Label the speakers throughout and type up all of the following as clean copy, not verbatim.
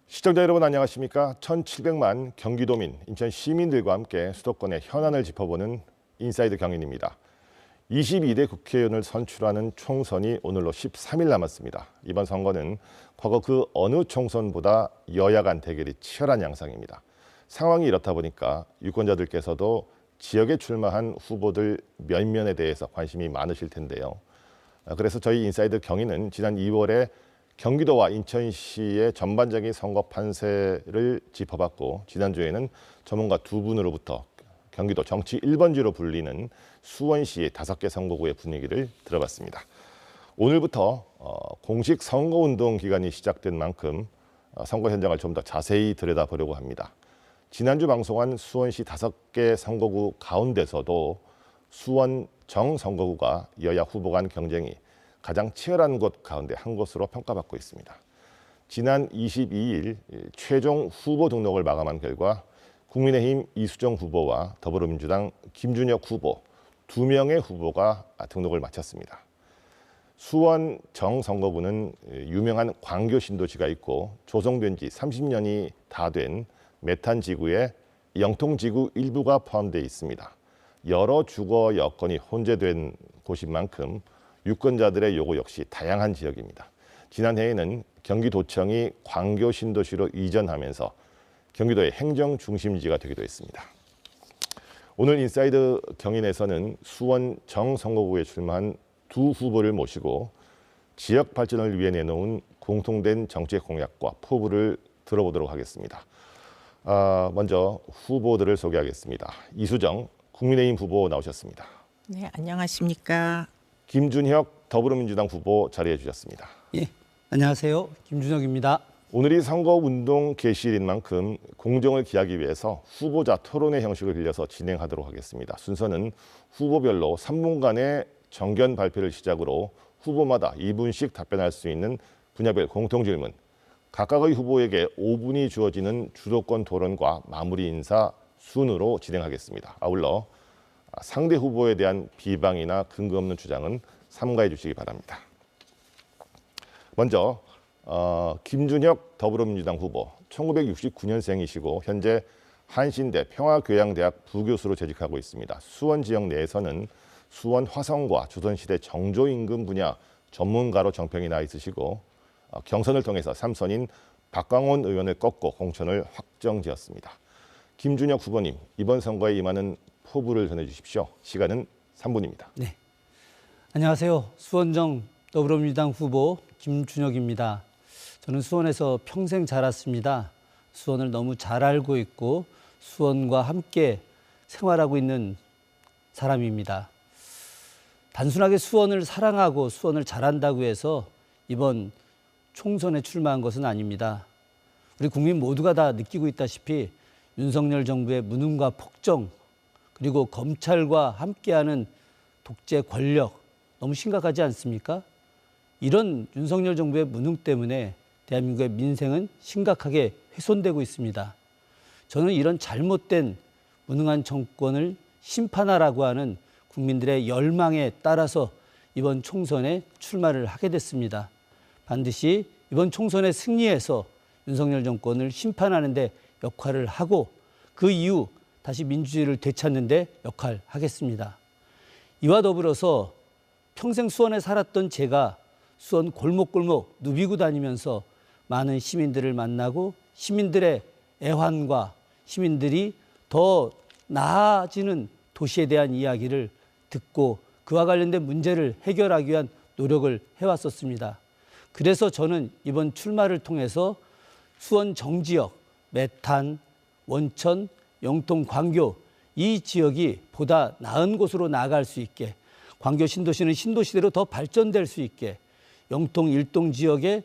Speaker 1: 시청자 여러분 안녕하십니까? 1700만 경기도민, 인천 시민들과 함께 수도권의 현안을 짚어보는 인사이드 경인입니다. 22대 국회의원을 선출하는 총선이 오늘로 13일 남았습니다. 이번 선거는 과거 그 어느 총선보다 여야 간 대결이 치열한 양상입니다. 상황이 이렇다 보니까 유권자들께서도 지역에 출마한 후보들 면면에 대해서 관심이 많으실 텐데요. 그래서 저희 인사이드 경인은 지난 2월에 경기도와 인천시의 전반적인 선거 판세를 짚어봤고, 지난주에는 전문가 두 분으로부터 경기도 정치 1번지로 불리는 수원시의 5개 선거구의 분위기를 들어봤습니다. 오늘부터 공식 선거운동 기간이 시작된 만큼 선거 현장을 좀 더 자세히 들여다보려고 합니다. 지난주 방송한 수원시 5개 선거구 가운데서도 수원 정 선거구가 여야 후보 간 경쟁이 가장 치열한 곳 가운데 한 곳으로 평가받고 있습니다. 지난 22일 최종 후보 등록을 마감한 결과 국민의힘 이수정 후보와 더불어민주당 김준혁 후보 2명의 후보가 등록을 마쳤습니다. 수원 정 선거구는 유명한 광교 신도시가 있고 조성된 지 30년이 다 된 메탄 지구에 영통지구 일부가 포함되어 있습니다. 여러 주거 여건이 혼재된 곳인 만큼 유권자들의 요구 역시 다양한 지역입니다. 지난해에는 경기도청이 광교 신도시로 이전하면서 경기도의 행정 중심지가 되기도 했습니다. 오늘 인사이드 경인에서는 수원 정 선거구에 출마한 두 후보를 모시고 지역 발전을 위해 내놓은 공통된 정책 공약과 포부를 들어보도록 하겠습니다. 먼저 후보들을 소개하겠습니다. 이수정 국민의힘 후보 나오셨습니다.
Speaker 2: 네, 안녕하십니까.
Speaker 1: 김준혁 더불어민주당 후보 자리해 주셨습니다.
Speaker 3: 예, 안녕하세요. 김준혁입니다.
Speaker 1: 오늘이 선거운동 개시일인 만큼 공정을 기하기 위해서 후보자 토론회 형식을 빌려서 진행하도록 하겠습니다. 순서는 후보별로 3분간의 정견 발표를 시작으로 후보마다 2분씩 답변할 수 있는 분야별 공통질문, 각각의 후보에게 5분이 주어지는 주도권 토론과 마무리 인사 순으로 진행하겠습니다. 아울러 상대 후보에 대한 비방이나 근거 없는 주장은 삼가해 주시기 바랍니다. 먼저 김준혁 더불어민주당 후보, 1969년생이시고 현재 한신대 평화교양대학 부교수로 재직하고 있습니다. 수원 지역 내에서는 수원 화성과 조선시대 정조 임금 분야 전문가로 정평이 나 있으시고 경선을 통해서 3선인 박광원 의원을 꺾고 공천을 확정지었습니다. 김준혁 후보님, 이번 선거에 임하는 포부를 전해주십시오. 시간은 3분입니다.
Speaker 3: 네, 안녕하세요. 수원정 더불어민주당 후보 김준혁입니다. 저는 수원에서 평생 자랐습니다. 수원을 너무 잘 알고 있고 수원과 함께 생활하고 있는 사람입니다. 단순하게 수원을 사랑하고 수원을 잘한다고 해서 이번 총선에 출마한 것은 아닙니다. 우리 국민 모두가 다 느끼고 있다시피 윤석열 정부의 무능과 폭정, 그리고 검찰과 함께하는 독재 권력 너무 심각하지 않습니까? 이런 윤석열 정부의 무능 때문에 대한민국의 민생은 심각하게 훼손되고 있습니다. 저는 이런 잘못된 무능한 정권을 심판하라고 하는 국민들의 열망에 따라서 이번 총선에 출마를 하게 됐습니다. 반드시 이번 총선에 승리해서 윤석열 정권을 심판하는 데 역할을 하고 그 이후 다시 민주주의를 되찾는 데 역할하겠습니다. 이와 더불어서 평생 수원에 살았던 제가 수원 골목골목 누비고 다니면서 많은 시민들을 만나고 시민들의 애환과 시민들이 더 나아지는 도시에 대한 이야기를 듣고 그와 관련된 문제를 해결하기 위한 노력을 해왔었습니다. 그래서 저는 이번 출마를 통해서 수원 정지역, 메탄, 원천, 영통, 광교 이 지역이 보다 나은 곳으로 나아갈 수 있게, 광교 신도시는 신도시대로 더 발전될 수 있게, 영통, 일동 지역의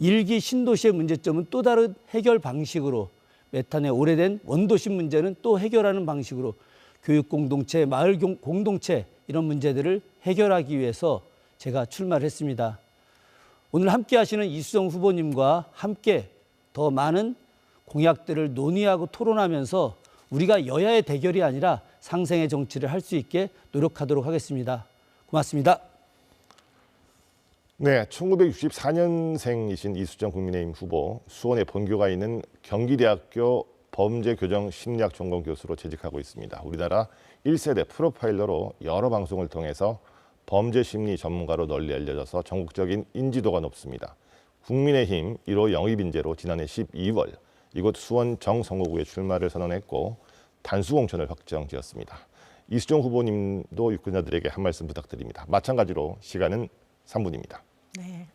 Speaker 3: 일기 신도시의 문제점은 또 다른 해결 방식으로, 메탄의 오래된 원도심 문제는 또 해결하는 방식으로 교육 공동체, 마을 공동체 이런 문제들을 해결하기 위해서 제가 출마를 했습니다. 오늘 함께 하시는 이수정 후보님과 함께 더 많은 공약들을 논의하고 토론하면서 우리가 여야의 대결이 아니라 상생의 정치를 할 수 있게 노력하도록 하겠습니다. 고맙습니다.
Speaker 1: 네, 1964년생이신 이수정 국민의힘 후보, 수원에 본교가 있는 경기대학교 범죄교정심리학 전공 교수로 재직하고 있습니다. 우리나라 1세대 프로파일러로 여러 방송을 통해서 범죄심리 전문가로 널리 알려져서 전국적인 인지도가 높습니다. 국민의힘 1호 영입인재로 지난해 12월 이곳 수원 정성호구에 출마를 선언했고 단수 공천을 확정지었습니다. 이수정 후보님도 유권자들에게 한 말씀 부탁드립니다. 마찬가지로 시간은 3분입니다.
Speaker 2: 네.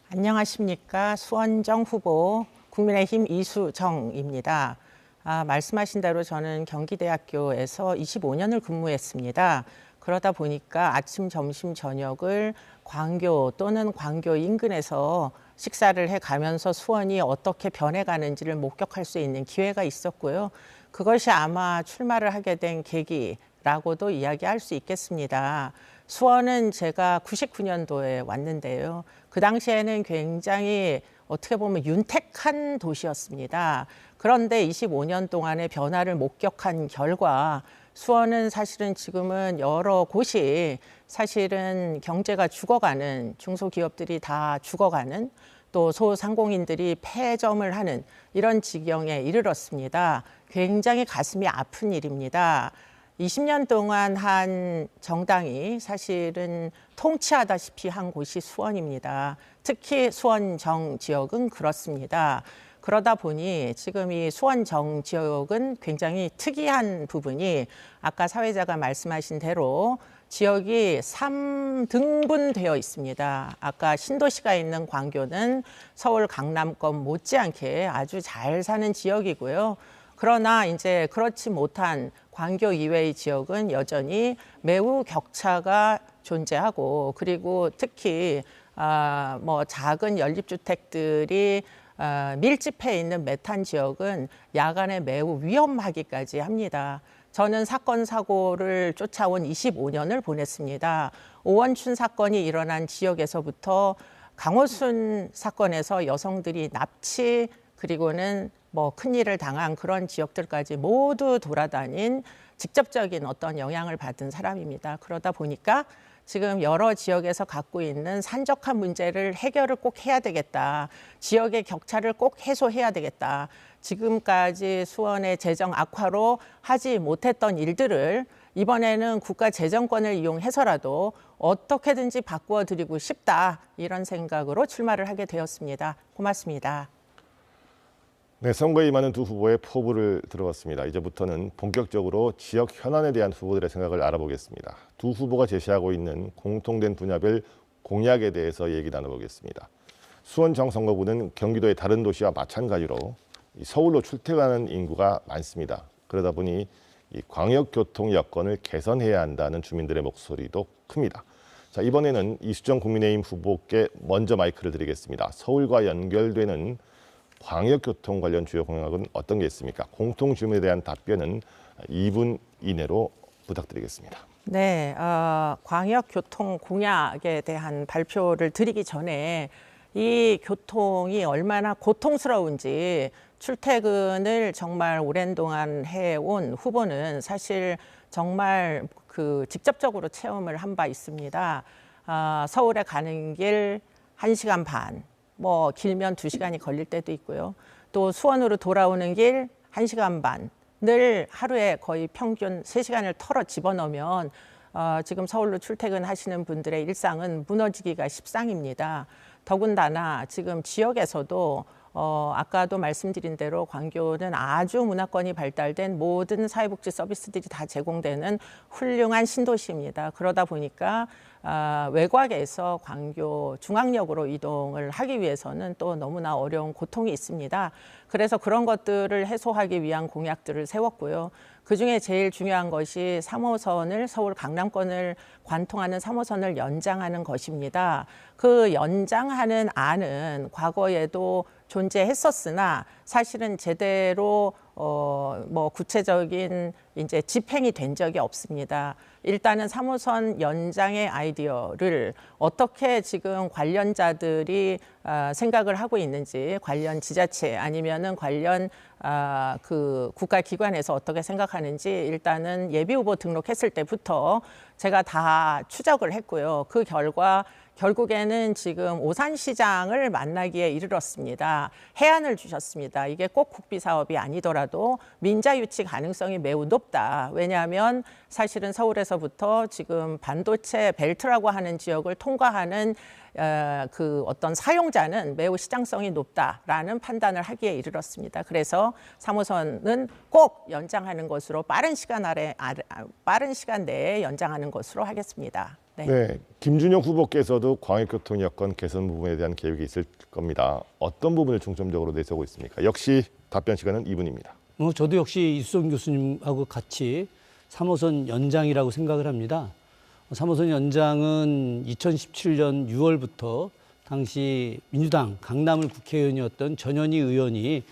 Speaker 2: 안녕하십니까. 수원정 후보 국민의힘 이수정입니다. 말씀하신 대로 저는 경기대학교에서 25년을 근무했습니다. 그러다 보니까 아침, 점심, 저녁을 광교 또는 광교 인근에서 식사를 해가면서 수원이 어떻게 변해가는지를 목격할 수 있는 기회가 있었고요. 그것이 아마 출마를 하게 된 계기라고도 이야기할 수 있겠습니다. 수원은 제가 99년도에 왔는데요. 그 당시에는 굉장히 어떻게 보면 윤택한 도시였습니다. 그런데 25년 동안의 변화를 목격한 결과 수원은 사실은 지금은 여러 곳이 사실은 경제가 죽어가는, 중소기업들이 다 죽어가는, 또 소상공인들이 폐점을 하는 이런 지경에 이르렀습니다. 굉장히 가슴이 아픈 일입니다. 20년 동안 한 정당이 사실은 통치하다시피 한 곳이 수원입니다. 특히 수원정 지역은 그렇습니다. 그러다 보니 지금 이 수원정 지역은 굉장히 특이한 부분이 아까 사회자가 말씀하신 대로 지역이 3등분되어 있습니다. 아까 신도시가 있는 광교는 서울 강남권 못지않게 아주 잘 사는 지역이고요. 그러나 이제 그렇지 못한 광교 이외의 지역은 여전히 매우 격차가 존재하고, 그리고 특히 작은 연립주택들이 밀집해 있는 메탄 지역은 야간에 매우 위험하기까지 합니다. 저는 사건 사고를 쫓아온 25년을 보냈습니다. 오원춘 사건이 일어난 지역에서부터 강호순 사건에서 여성들이 납치 그리고는 큰일을 당한 그런 지역들까지 모두 돌아다닌 직접적인 어떤 영향을 받은 사람입니다. 그러다 보니까 지금 여러 지역에서 갖고 있는 산적한 문제를 해결을 꼭 해야 되겠다. 지역의 격차를 꼭 해소해야 되겠다. 지금까지 수원의 재정 악화로 하지 못했던 일들을 이번에는 국가 재정권을 이용해서라도 어떻게든지 바꾸어 드리고 싶다. 이런 생각으로 출마를 하게 되었습니다. 고맙습니다.
Speaker 1: 네, 선거에 임하는 두 후보의 포부를 들어봤습니다. 이제부터는 본격적으로 지역 현안에 대한 후보들의 생각을 알아보겠습니다. 두 후보가 제시하고 있는 공통된 분야별 공약에 대해서 얘기 나눠보겠습니다. 수원 정선거구는 경기도의 다른 도시와 마찬가지로 서울로 출퇴근하는 인구가 많습니다. 그러다 보니 이 광역교통 여건을 개선해야 한다는 주민들의 목소리도 큽니다. 자, 이번에는 이수정 국민의힘 후보께 먼저 마이크를 드리겠습니다. 서울과 연결되는 광역교통 관련 주요 공약은 어떤 게 있습니까? 공통 질문에 대한 답변은 2분 이내로 부탁드리겠습니다.
Speaker 2: 네, 광역교통 공약에 대한 발표를 드리기 전에 이 교통이 얼마나 고통스러운지 출퇴근을 정말 오랜 동안 해온 후보는 사실 정말 직접적으로 체험을 한 바 있습니다. 서울에 가는 길 1시간 반, 길면 2시간이 걸릴 때도 있고요. 또 수원으로 돌아오는 길 1시간 반을 하루에 거의 평균 3시간을 털어 집어넣으면 지금 서울로 출퇴근하시는 분들의 일상은 무너지기가 십상입니다. 더군다나 지금 지역에서도 아까도 말씀드린 대로 광교는 아주 문화권이 발달된 모든 사회복지 서비스들이 다 제공되는 훌륭한 신도시입니다. 그러다 보니까 외곽에서 광교 중앙역으로 이동을 하기 위해서는 또 너무나 어려운 고통이 있습니다. 그래서 그런 것들을 해소하기 위한 공약들을 세웠고요. 그중에 제일 중요한 것이 3호선을 서울 강남권을 관통하는 3호선을 연장하는 것입니다. 그 연장하는 안은 과거에도 존재했었으나 사실은 제대로 뭐 구체적인 이제 집행이 된 적이 없습니다. 일단은 3호선 연장의 아이디어를 어떻게 지금 관련자들이 생각을 하고 있는지, 관련 지자체 아니면은 관련 그 국가기관에서 어떻게 생각하는지 일단은 예비후보 등록했을 때부터 제가 다 추적을 했고요. 그 결과 결국에는 지금 오산시장을 만나기에 이르렀습니다. 해안을 주셨습니다. 이게 꼭 국비 사업이 아니더라도 민자 유치 가능성이 매우 높다. 왜냐하면 사실은 서울에서부터 지금 반도체 벨트라고 하는 지역을 통과하는 그 어떤 사용자는 매우 시장성이 높다라는 판단을 하기에 이르렀습니다. 그래서 3호선은 꼭 연장하는 것으로 빠른 시간 내에 연장하는 것으로 하겠습니다. 네.
Speaker 1: 네, 김준혁 후보께서도 광역교통 여건 개선 부분에 대한 계획이 있을 겁니다. 어떤 부분을 중점적으로 내세우고 있습니까? 역시 답변 시간은 2분입니다.
Speaker 3: 저도 역시 이수정 교수님하고 같이 3호선 연장이라고 생각을 합니다. 3호선 연장은 2017년 6월부터 당시 민주당 강남을 국회의원이었던 전현희 의원이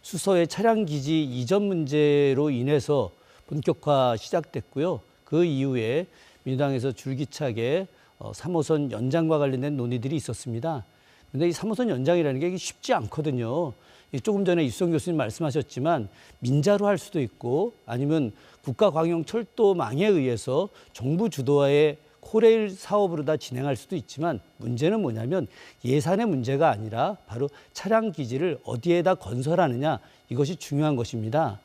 Speaker 3: 수서의 차량 기지 이전 문제로 인해서 본격화 시작됐고요. 그 이후에 민주당에서 줄기차게 3호선 연장과 관련된 논의들이 있었습니다. 그런데 이 3호선 연장이라는 게 쉽지 않거든요. 조금 전에 이수정 교수님 말씀하셨지만 민자로 할 수도 있고 아니면 국가광역철도망에 의해서 정부 주도의 코레일 사업으로 다 진행할 수도 있지만 문제는 뭐냐면 예산의 문제가 아니라 바로 차량 기지를 어디에다 건설하느냐, 이것이 중요한 것입니다.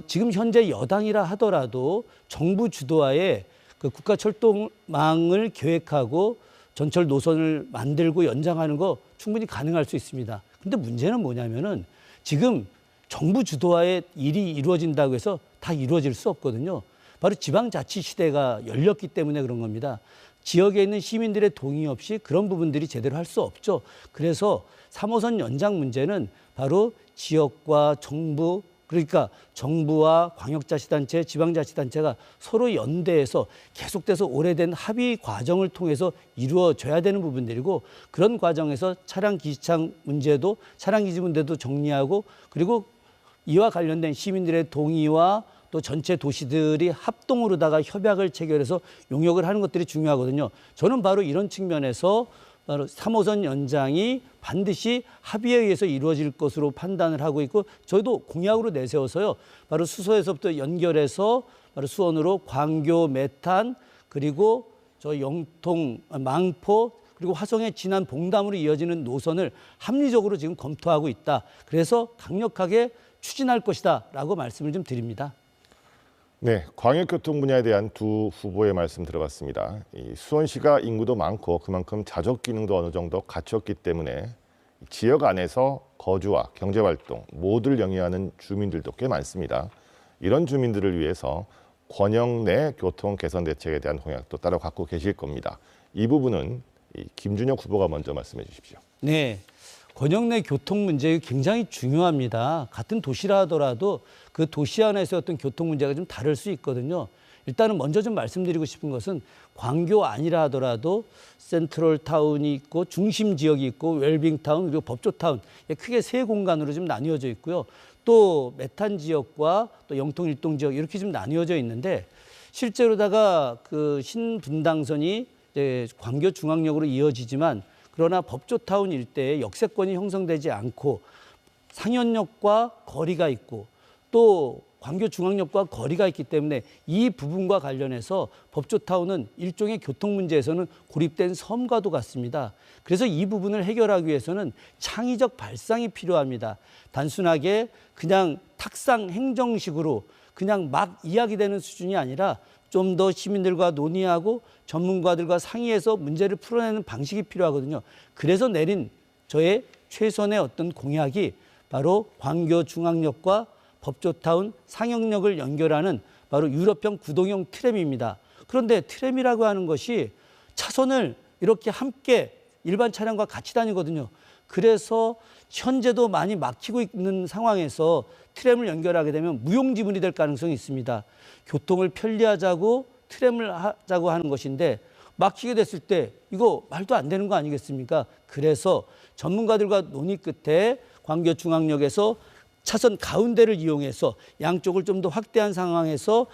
Speaker 3: 지금 현재 여당이라 하더라도 정부 주도하에 그 국가철도망을 계획하고 전철 노선을 만들고 연장하는 거 충분히 가능할 수 있습니다. 근데 문제는 뭐냐면은 지금 정부 주도하에 일이 이루어진다고 해서 다 이루어질 수 없거든요. 바로 지방자치 시대가 열렸기 때문에 그런 겁니다. 지역에 있는 시민들의 동의 없이 그런 부분들이 제대로 할 수 없죠. 그래서 3호선 연장 문제는 바로 지역과 정부, 그러니까 정부와 광역자치단체, 지방자치단체가 서로 연대해서 계속돼서 오래된 합의 과정을 통해서 이루어져야 되는 부분들이고, 그런 과정에서 차량 기지창 문제도, 차량 기지 문제도 정리하고, 그리고 이와 관련된 시민들의 동의와 또 전체 도시들이 합동으로다가 협약을 체결해서 용역을 하는 것들이 중요하거든요. 저는 바로 이런 측면에서 바로 3호선 연장이 반드시 합의에 의해서 이루어질 것으로 판단을 하고 있고, 저희도 공약으로 내세워서요, 바로 수서에서부터 연결해서 바로 수원으로 광교, 메탄, 그리고 저 영통, 망포, 그리고 화성의 진안, 봉담으로 이어지는 노선을 합리적으로 지금 검토하고 있다. 그래서 강력하게 추진할 것이다 라고 말씀을 좀 드립니다.
Speaker 1: 네, 광역교통 분야에 대한 두 후보의 말씀 들어봤습니다. 수원시가 인구도 많고 그만큼 자족 기능도 어느 정도 갖췄기 때문에 지역 안에서 거주와 경제활동 모두를 영위하는 주민들도 꽤 많습니다. 이런 주민들을 위해서 권역 내 교통 개선 대책에 대한 공약도 따로 갖고 계실 겁니다. 이 부분은 김준혁 후보가 먼저 말씀해 주십시오.
Speaker 3: 네. 권역 내 교통 문제 굉장히 중요합니다. 같은 도시라 하더라도 그 도시 안에서 어떤 교통 문제가 좀 다를 수 있거든요. 일단은 먼저 좀 말씀드리고 싶은 것은 광교 아니라 하더라도 센트럴 타운이 있고 중심 지역이 있고 웰빙 타운, 그리고 법조 타운, 크게 세 공간으로 좀 나뉘어져 있고요. 또 메탄 지역과 또 영통 일동 지역 이렇게 좀 나뉘어져 있는데, 실제로다가 그 신분당선이 이제 광교 중앙역으로 이어지지만, 그러나 법조타운 일대에 역세권이 형성되지 않고 상현역과 거리가 있고 또 광교중앙역과 거리가 있기 때문에 이 부분과 관련해서 법조타운은 일종의 교통 문제에서는 고립된 섬과도 같습니다. 그래서 이 부분을 해결하기 위해서는 창의적 발상이 필요합니다. 단순하게 그냥 탁상 행정식으로 그냥 막 이야기되는 수준이 아니라 좀 더 시민들과 논의하고 전문가들과 상의해서 문제를 풀어내는 방식이 필요하거든요. 그래서 내린 저의 최선의 어떤 공약이 바로 광교중앙역과 법조타운 상영역을 연결하는 바로 유럽형 구동형 트램입니다. 그런데 트램이라고 하는 것이 차선을 이렇게 함께 일반 차량과 같이 다니거든요. 그래서 현재도 많이 막히고 있는 상황에서 트램을 연결하게 되면 무용지물이 될 가능성이 있습니다. 교통을 편리하자고 트램을 하자고 하는 것인데 막히게 됐을 때 이거 말도 안 되는 거 아니겠습니까? 그래서 전문가들과 논의 끝에 광교중앙역에서 차선 가운데를 이용해서 양쪽을 좀 더 확대한 상황에서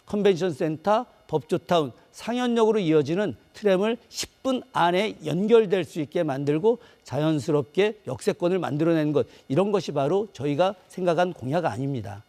Speaker 3: 컨벤션 센터, 법조타운, 상현역으로 이어지는 트램을 10분 안에 연결될 수 있게 만들고 자연스럽게 역세권을 만들어내는 것, 이런 것이 바로 저희가 생각한 공약 아닙니다.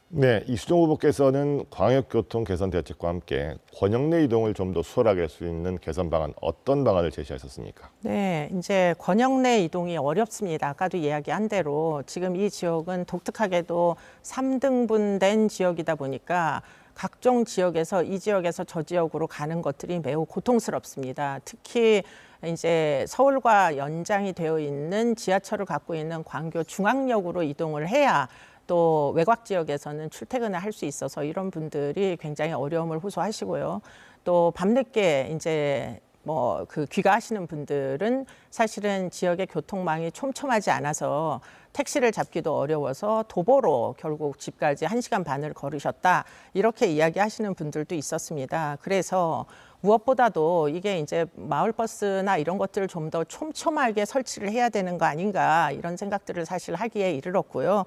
Speaker 1: 네, 이수정 후보께서는 광역교통 개선 대책과 함께 권역 내 이동을 좀 더 수월하게 할 수 있는 개선 방안, 어떤 방안을 제시하셨습니까?
Speaker 2: 네, 이제 권역 내 이동이 어렵습니다. 아까도 이야기한 대로 지금 이 지역은 독특하게도 3등분된 지역이다 보니까 각종 지역에서 이 지역에서 저 지역으로 가는 것들이 매우 고통스럽습니다. 특히 이제 서울과 연장이 되어 있는 지하철을 갖고 있는 광교 중앙역으로 이동을 해야 또 외곽 지역에서는 출퇴근을 할 수 있어서 이런 분들이 굉장히 어려움을 호소하시고요. 또 밤늦게 이제 뭐 그 귀가하시는 분들은 사실은 지역의 교통망이 촘촘하지 않아서 택시를 잡기도 어려워서 도보로 결국 집까지 1시간 반을 걸으셨다, 이렇게 이야기하시는 분들도 있었습니다. 그래서 무엇보다도 이게 이제 마을버스나 이런 것들을 좀 더 촘촘하게 설치를 해야 되는 거 아닌가, 이런 생각들을 사실 하기에 이르렀고요.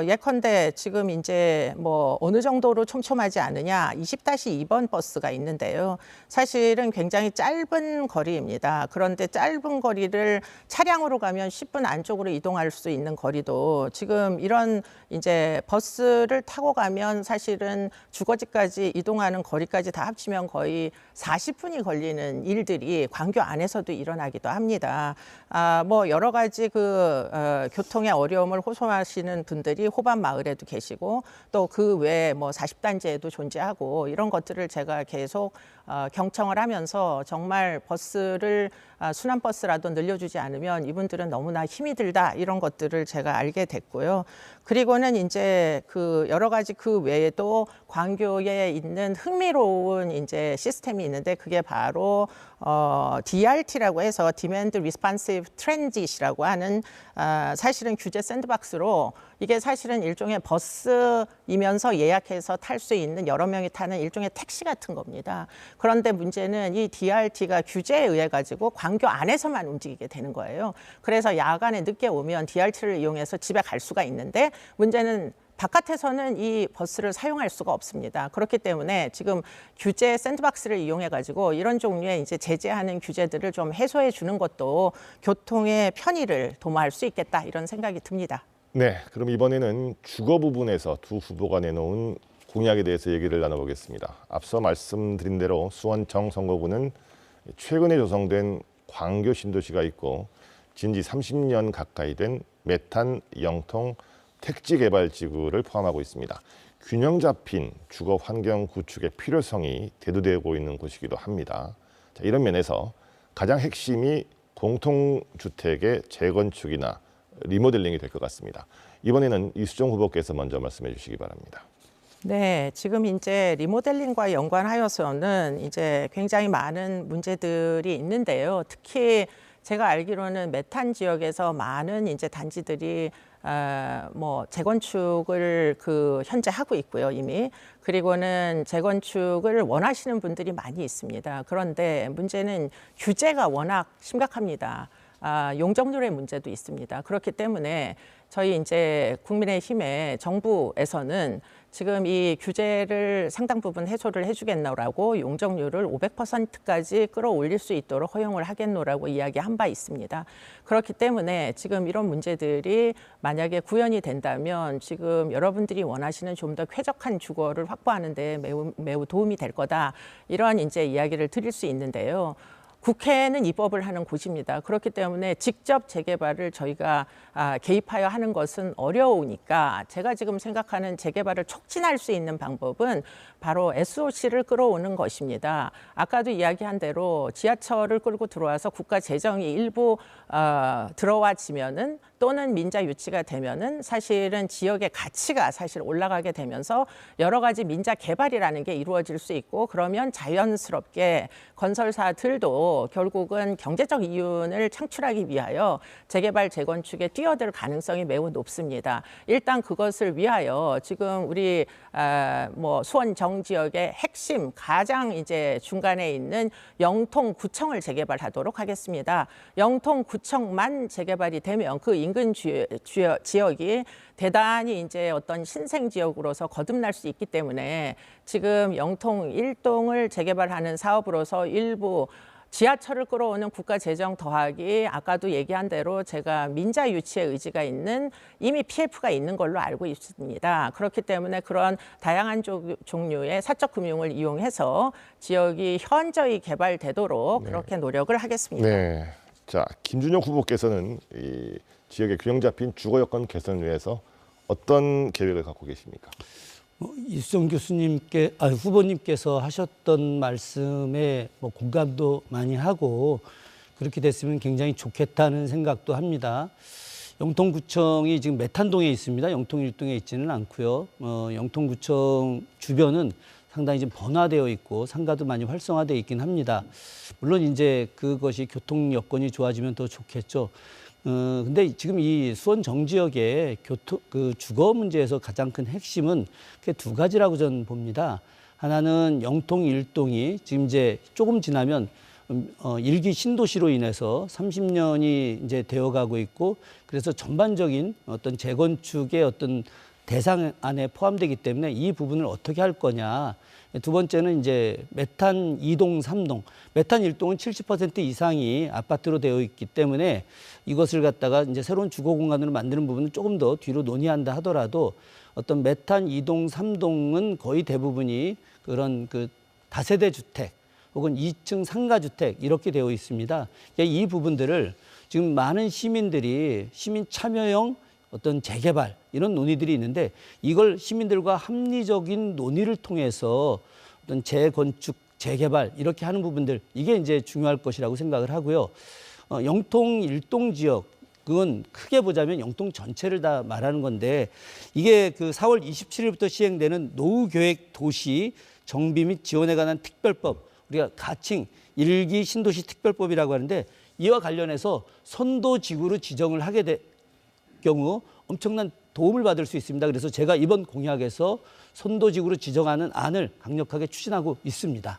Speaker 2: 예컨대 지금 이제 뭐 어느 정도로 촘촘하지 않으냐, 20-2번 버스가 있는데요. 사실은 굉장히 짧은 거리입니다. 그런데 짧은 거리를 차량으로 가면 10분 안쪽으로 이동할 수 있는 거리도 지금 이런 이제 버스를 타고 가면 사실은 주거지까지 이동하는 거리까지 다 합치면 거의 40분이 걸리는 일들이 광교 안에서도 일어나기도 합니다. 뭐 여러 가지 교통의 어려움을 호소하시는 분들이 호반 마을에도 계시고 또 그 외에 뭐 40단지에도 존재하고, 이런 것들을 제가 계속 경청을 하면서 정말 버스를 순환버스라도 늘려주지 않으면 이분들은 너무나 힘이 들다, 이런 것들을 제가 알게 됐고요. 그리고는 이제 여러 가지 그 외에도 광교에 있는 흥미로운 이제 시스템이 있는데, 그게 바로 DRT라고 해서 Demand Responsive Transit이라고 하는 사실은 규제 샌드박스로, 이게 사실은 일종의 버스이면서 예약해서 탈 수 있는, 여러 명이 타는 일종의 택시 같은 겁니다. 그런데 문제는 이 DRT가 규제에 의해 가지고 광교 안에서만 움직이게 되는 거예요. 그래서 야간에 늦게 오면 DRT를 이용해서 집에 갈 수가 있는데, 문제는 바깥에서는 이 버스를 사용할 수가 없습니다. 그렇기 때문에 지금 규제 샌드박스를 이용해 가지고 이런 종류의 이제 제재하는 규제들을 좀 해소해 주는 것도 교통의 편의를 도모할 수 있겠다, 이런 생각이 듭니다.
Speaker 1: 네, 그럼 이번에는 주거 부분에서 두 후보가 내놓은 공약에 대해서 얘기를 나눠보겠습니다. 앞서 말씀드린 대로 수원청 선거구는 최근에 조성된 광교 신도시가 있고 진지 30년 가까이 된 메탄 영통 택지 개발 지구를 포함하고 있습니다. 균형 잡힌 주거 환경 구축의 필요성이 대두되고 있는 곳이기도 합니다. 자, 이런 면에서 가장 핵심이 공통주택의 재건축이나 리모델링이 될 것 같습니다. 이번에는 이수정 후보께서 먼저 말씀해 주시기 바랍니다.
Speaker 2: 네, 지금 이제 리모델링과 연관하여서는 이제 굉장히 많은 문제들이 있는데요. 특히 제가 알기로는 메탄 지역에서 많은 이제 단지들이 뭐 재건축을 현재 하고 있고요, 이미. 그리고는 재건축을 원하시는 분들이 많이 있습니다. 그런데 문제는 규제가 워낙 심각합니다. 용적률의 문제도 있습니다. 그렇기 때문에 저희 이제 국민의힘의 정부에서는 지금 이 규제를 상당 부분 해소를 해주겠노라고 용적률을 500%까지 끌어올릴 수 있도록 허용을 하겠노라고 이야기한 바 있습니다. 그렇기 때문에 지금 이런 문제들이 만약에 구현이 된다면 지금 여러분들이 원하시는 좀 더 쾌적한 주거를 확보하는 데 매우 도움이 될 거다, 이러한 이제 이야기를 드릴 수 있는데요. 국회는 입법을 하는 곳입니다. 그렇기 때문에 직접 재개발을 저희가 개입하여 하는 것은 어려우니까 제가 지금 생각하는 재개발을 촉진할 수 있는 방법은 바로 SOC를 끌어오는 것입니다. 아까도 이야기한 대로 지하철을 끌고 들어와서 국가 재정이 일부 들어와지면은, 또는 민자 유치가 되면은 사실은 지역의 가치가 사실 올라가게 되면서 여러 가지 민자 개발이라는 게 이루어질 수 있고, 그러면 자연스럽게 건설사들도 결국은 경제적 이윤을 창출하기 위하여 재개발 재건축에 뛰어들 가능성이 매우 높습니다. 일단 그것을 위하여 지금 우리 뭐 수원정 지역의 핵심 가장 이제 중간에 있는 영통구청을 재개발하도록 하겠습니다. 영통구청만 재개발이 되면 그 인근 지역이 대단히 이제 어떤 신생 지역으로서 거듭날 수 있기 때문에 지금 영통 1동을 재개발하는 사업으로서 일부 지하철을 끌어오는 국가 재정 더하기 아까도 얘기한 대로 제가 민자 유치의 의지가 있는 이미 PF가 있는 걸로 알고 있습니다. 그렇기 때문에 그런 다양한 종류의 사적 금융을 이용해서 지역이 현저히 개발되도록 그렇게 노력을 하겠습니다.
Speaker 1: 네. 자, 김준혁 후보께서는 이 지역의 균형 잡힌 주거 여건 개선을 위해서 어떤 계획을 갖고 계십니까?
Speaker 3: 이수정 후보님께서 하셨던 말씀에 공감도 많이 하고 그렇게 됐으면 굉장히 좋겠다는 생각도 합니다. 영통구청이 지금 메탄동에 있습니다. 영통 1동에 있지는 않고요. 영통구청 주변은 상당히 좀 번화되어 있고 상가도 많이 활성화되어 있긴 합니다. 물론 이제 그것이 교통 여건이 좋아지면 더 좋겠죠. 근데 지금 이 수원 정지역의 주거 문제에서 가장 큰 핵심은 두 가지라고 저는 봅니다. 하나는 영통 1동이 지금 이제 조금 지나면 일기 신도시로 인해서 30년이 이제 되어가고 있고 그래서 전반적인 어떤 재건축의 어떤 대상 안에 포함되기 때문에 이 부분을 어떻게 할 거냐. 두 번째는 이제 메탄 2동, 3동. 메탄 1동은 70% 이상이 아파트로 되어 있기 때문에 이것을 갖다가 이제 새로운 주거 공간으로 만드는 부분은 조금 더 뒤로 논의한다 하더라도 어떤 메탄 2동, 3동은 거의 대부분이 그런 다세대 주택 혹은 2층 상가 주택 이렇게 되어 있습니다. 이 부분들을 지금 많은 시민들이 시민 참여형 어떤 재개발 이런 논의들이 있는데 이걸 시민들과 합리적인 논의를 통해서 어떤 재건축, 재개발 이렇게 하는 부분들 이게 이제 중요할 것이라고 생각을 하고요. 영통 1동 지역 그건 크게 보자면 영통 전체를 다 말하는 건데 이게 4월 27일부터 시행되는 노후계획 도시 정비 및 지원에 관한 특별법 우리가 가칭 1기 신도시 특별법이라고 하는데 이와 관련해서 선도지구로 지정을 하게 될 경우 엄청난 도움을 받을 수 있습니다. 그래서 제가 이번 공약에서 선도지구로 지정하는 안을 강력하게 추진하고 있습니다.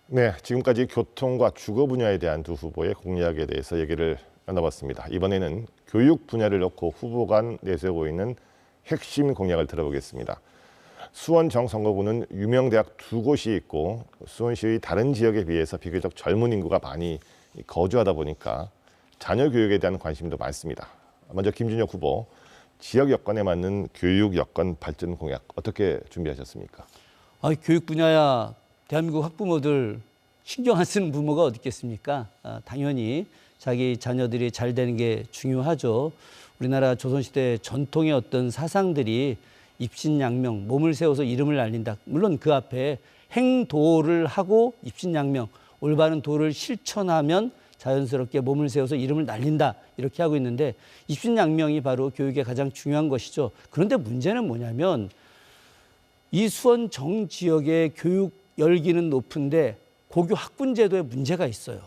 Speaker 1: 네, 지금까지 교통과 주거 분야에 대한 두 후보의 공약에 대해서 얘기를 나눠봤습니다. 이번에는 교육 분야를 놓고 후보 간 내세우고 있는 핵심 공약을 들어보겠습니다. 수원 정선거구는 유명 대학 두 곳이 있고 수원시의 다른 지역에 비해서 비교적 젊은 인구가 많이 거주하다 보니까 자녀 교육에 대한 관심도 많습니다. 먼저 김준혁 후보, 지역 여건에 맞는 교육 여건 발전 공약 어떻게 준비하셨습니까?
Speaker 3: 교육 분야야 대한민국 학부모들 신경 안 쓰는 부모가 어디 있겠습니까? 당연히 자기 자녀들이 잘 되는 게 중요하죠. 우리나라 조선시대 전통의 어떤 사상들이 입신양명, 몸을 세워서 이름을 알린다. 물론 그 앞에 행도를 하고 입신양명, 올바른 도를 실천하면 자연스럽게 몸을 세워서 이름을 날린다 이렇게 하고 있는데 입신양명이 바로 교육의 가장 중요한 것이죠. 그런데 문제는 뭐냐면 이 수원 정 지역의 교육 열기는 높은데 고교 학군 제도에 문제가 있어요.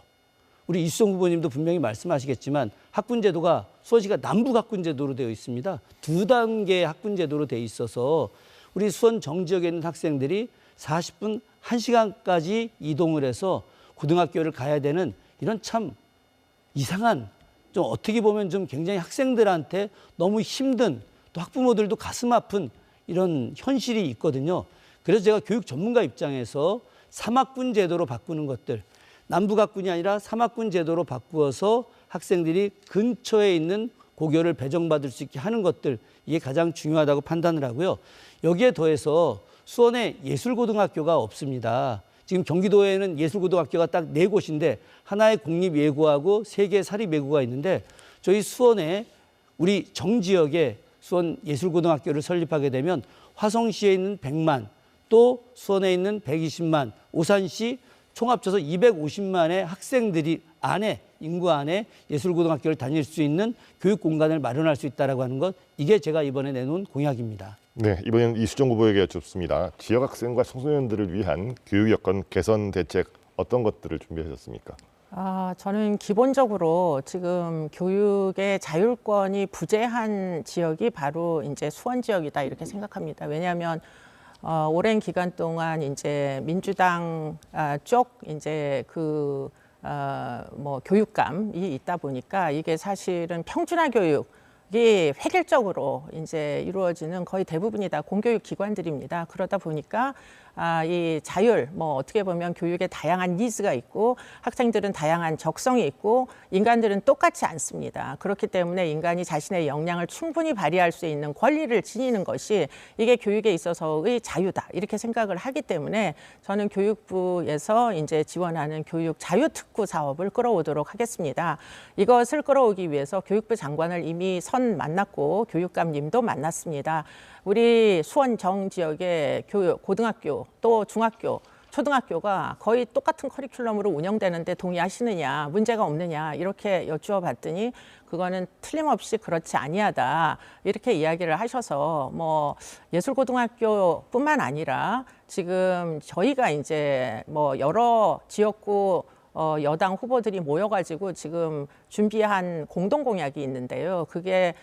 Speaker 3: 우리 이수정 후보님도 분명히 말씀하시겠지만 학군 제도가 수원시가 남북 학군 제도로 되어 있습니다. 2단계의 학군 제도로 되어 있어서 우리 수원 정 지역에 있는 학생들이 40분, 1시간까지 이동을 해서 고등학교를 가야 되는 이런 참 이상한 좀 어떻게 보면 좀 굉장히 학생들한테 너무 힘든 또 학부모들도 가슴 아픈 이런 현실이 있거든요. 그래서 제가 교육 전문가 입장에서 3학군 제도로 바꾸는 것들 남북학군이 아니라 3학군 제도로 바꾸어서 학생들이 근처에 있는 고교를 배정받을 수 있게 하는 것들 이게 가장 중요하다고 판단을 하고요. 여기에 더해서 수원에 예술고등학교가 없습니다. 지금 경기도에는 예술고등학교가 딱 4곳인데 하나의 공립예고하고 3개의 사립예고가 있는데 저희 수원에 우리 정지역에 수원 예술고등학교를 설립하게 되면 화성시에 있는 100만 또 수원에 있는 120만 오산시 총 합쳐서 250만의 학생들이 인구 안에 예술고등학교를 다닐 수 있는 교육 공간을 마련할 수 있다는 하는 것 이게 제가 이번에 내놓은 공약입니다.
Speaker 1: 네, 이번에는 이수정 후보에게 여쭙습니다. 지역 학생과 청소년들을 위한 교육 여건 개선 대책 어떤 것들을 준비하셨습니까?
Speaker 2: 저는 기본적으로 지금 교육의 자율권이 부재한 지역이 바로 이제 수원 지역이다 이렇게 생각합니다. 왜냐하면 오랜 기간 동안 이제 민주당 쪽 이제 교육감이 있다 보니까 이게 사실은 평준화 교육 이게 획일적으로 이제 이루어지는 거의 대부분이 다 공교육 기관들입니다. 그러다 보니까 이 자율, 뭐 어떻게 보면 교육에 다양한 니즈가 있고 학생들은 다양한 적성이 있고 인간들은 똑같지 않습니다. 그렇기 때문에 인간이 자신의 역량을 충분히 발휘할 수 있는 권리를 지니는 것이 이게 교육에 있어서의 자유다 이렇게 생각을 하기 때문에 저는 교육부에서 이제 지원하는 교육 자유특구 사업을 끌어오도록 하겠습니다. 이것을 끌어오기 위해서 교육부 장관을 이미 만났고 교육감님도 만났습니다. 우리 수원 정 지역의 고등학교 또 중학교 초등학교가 거의 똑같은 커리큘럼으로 운영되는데 동의하시느냐, 문제가 없느냐 이렇게 여쭈어 봤더니 그거는 틀림없이 그렇지 아니하다 이렇게 이야기를 하셔서 뭐 예술고등학교뿐만 아니라 지금 저희가 이제 뭐 여러 지역구 여당 후보들이 모여가지고 지금 준비한 공동공약이 있는데요. 그게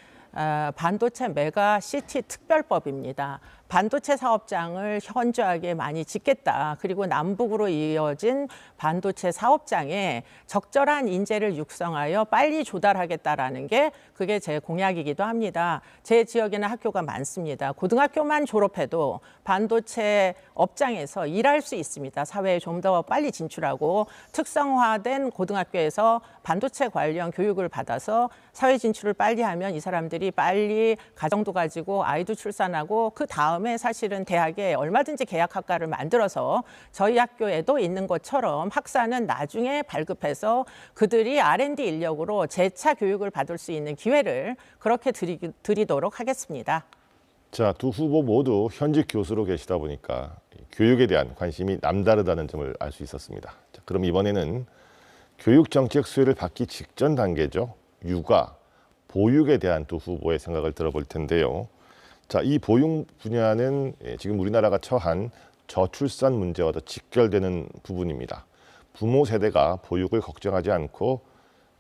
Speaker 2: 반도체 메가시티 특별법입니다. 반도체 사업장을 현저하게 많이 짓겠다. 그리고 남북으로 이어진 반도체 사업장에 적절한 인재를 육성하여 빨리 조달하겠다라는 게 그게 제 공약이기도 합니다. 제 지역에는 학교가 많습니다. 고등학교만 졸업해도 반도체 업장에서 일할 수 있습니다. 사회에 좀 더 빨리 진출하고 특성화된 고등학교에서 반도체 관련 교육을 받아서 사회 진출을 빨리 하면 이 사람들이 빨리 가정도 가지고 아이도 출산하고 그 다음에 사실은 대학에 얼마든지 계약학과를 만들어서 저희 학교에도 있는 것처럼 학사는 나중에 발급해서 그들이 R&D 인력으로 재차 교육을 받을 수 있는 기회를 그렇게 드리도록 하겠습니다.
Speaker 1: 자, 두 후보 모두 현직 교수로 계시다 보니까 교육에 대한 관심이 남다르다는 점을 알 수 있었습니다. 자, 그럼 이번에는 교육정책 수혜를 받기 직전 단계죠. 육아, 보육에 대한 두 후보의 생각을 들어볼 텐데요. 자, 이 보육 분야는 지금 우리나라가 처한 저출산 문제와도 직결되는 부분입니다. 부모 세대가 보육을 걱정하지 않고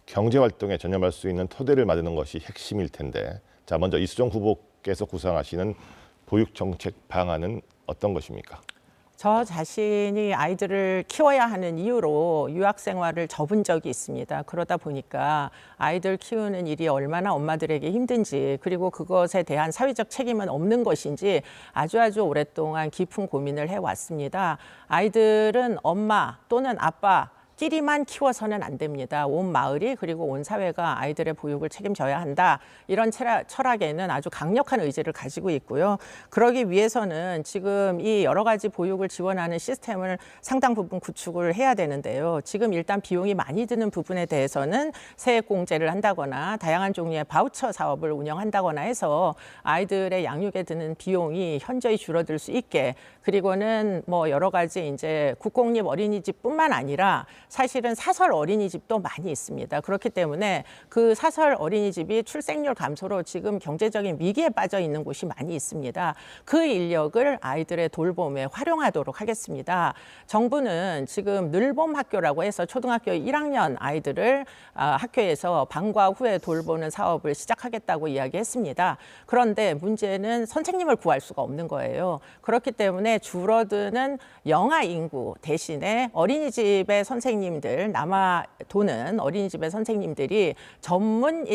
Speaker 1: 경제활동에 전념할 수 있는 토대를 만드는 것이 핵심일 텐데, 자, 먼저 이수정 후보께서 구상하시는 보육정책 방안은 어떤 것입니까?
Speaker 2: 저 자신이 아이들을 키워야 하는 이유로 유학 생활을 접은 적이 있습니다. 그러다 보니까 아이들 키우는 일이 얼마나 엄마들에게 힘든지 그리고 그것에 대한 사회적 책임은 없는 것인지 아주 오랫동안 깊은 고민을 해왔습니다. 아이들은 엄마 또는 아빠 끼리만 키워서는 안 됩니다. 온 마을이 그리고 온 사회가 아이들의 보육을 책임져야 한다. 이런 철학에는 아주 강력한 의지를 가지고 있고요. 그러기 위해서는 지금 이 여러 가지 보육을 지원하는 시스템을 상당 부분 구축을 해야 되는데요. 지금 일단 비용이 많이 드는 부분에 대해서는 세액공제를 한다거나 다양한 종류의 바우처 사업을 운영한다거나 해서 아이들의 양육에 드는 비용이 현저히 줄어들 수 있게, 그리고는 뭐 여러 가지 이제 국공립 어린이집뿐만 아니라 사실은 사설 어린이집도 많이 있습니다. 그렇기 때문에 그 사설 어린이집이 출생률 감소로 지금 경제적인 위기에 빠져 있는 곳이 많이 있습니다. 그 인력을 아이들의 돌봄에 활용하도록 하겠습니다. 정부는 지금 늘봄 학교라고 해서 초등학교 1학년 아이들을 학교에서 방과 후에 돌보는 사업을 시작하겠다고 이야기했습니다. 그런데 문제는 선생님을 구할 수가 없는 거예요. 그렇기 때문에 줄어드는 영아 인구 대신에 어린이집의 선생님들, 남아 도는 어린이집의 선생님들이 전문